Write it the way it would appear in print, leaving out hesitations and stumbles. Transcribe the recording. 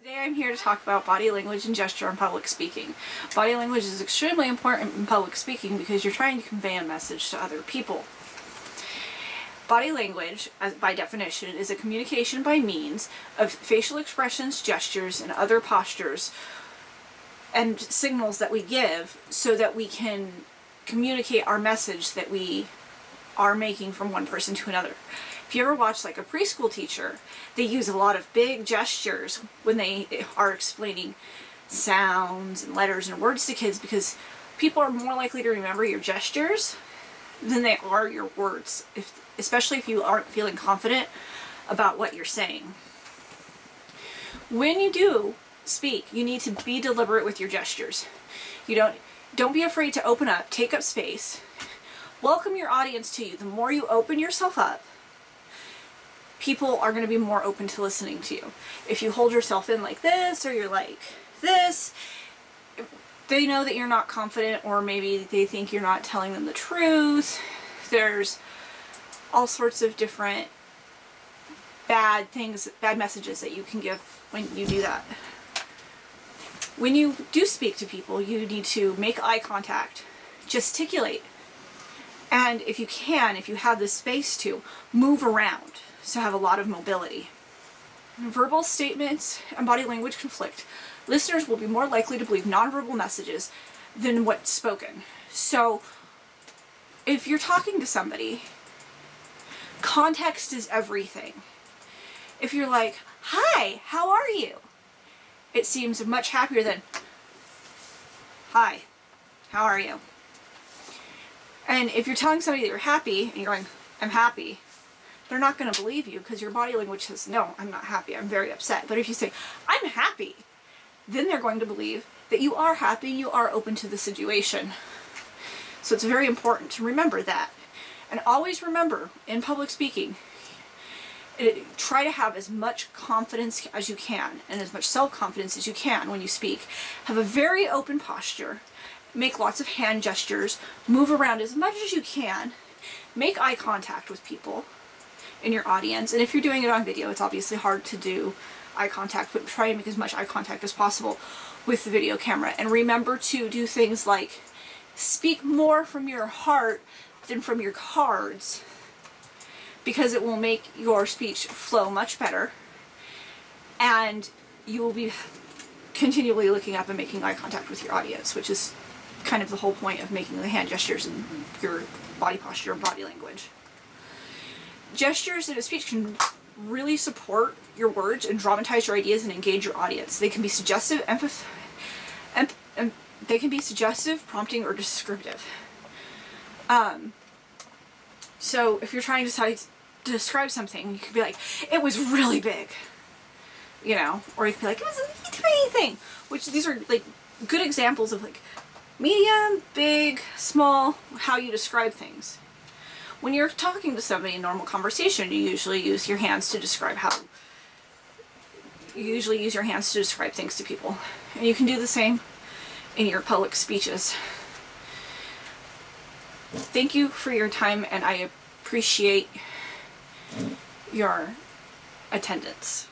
Today I'm here to talk about body language and gesture in public speaking. Body language is extremely important in public speaking because you're trying to convey a message to other people. Body language, by definition, is a communication by means of facial expressions, gestures, and other postures and signals that we give so that we can communicate our message that we are making from one person to another. If you ever watch like a preschool teacher, they use a lot of big gestures when they are explaining sounds and letters and words to kids because people are more likely to remember your gestures than they are your words, especially if you aren't feeling confident about what you're saying. When you do speak, you need to be deliberate with your gestures. Don't be afraid to open up, take up space, welcome your audience to you. The more you open yourself up, people are going to be more open to listening to you. If you hold yourself in like this, or you're like this, they know that you're not confident, or maybe they think you're not telling them the truth. There's all sorts of different bad messages that you can give when you do that. When you do speak to people, you need to make eye contact, gesticulate, and if you have the space to, move around. So have a lot of mobility. Verbal statements and body language conflict. Listeners will be more likely to believe nonverbal messages than what's spoken. So if you're talking to somebody, context is everything. If you're like, "Hi, how are you?" it seems much happier than, "Hi, how are you?" And if you're telling somebody that you're happy and you're going, "I'm happy," they're not going to believe you because your body language says, "No, I'm not happy, I'm very upset." But if you say, "I'm happy," then they're going to believe that you are happy, you are open to the situation. So it's very important to remember that. And always remember, in public speaking, try to have as much confidence as you can and as much self-confidence as you can when you speak. Have a very open posture. Make lots of hand gestures. Move around as much as you can. Make eye contact with people in your audience. And if you're doing it on video, it's obviously hard to do eye contact, but try and make as much eye contact as possible with the video camera. And remember to do things like speak more from your heart than from your cards, because it will make your speech flow much better, and you will be continually looking up and making eye contact with your audience, which is kind of the whole point of making the hand gestures and your body posture and body language. Gestures in a speech can really support your words and dramatize your ideas and engage your audience. They can be suggestive, prompting, or descriptive. So if you're trying to describe something, you could be like, "It was really big," or you could be like, "It was a tiny thing," which these are like good examples of like medium, big, small, how you describe things. When you're talking to somebody in normal conversation, you usually use your hands to describe things to people. And you can do the same in your public speeches. Thank you for your time, and I appreciate your attendance.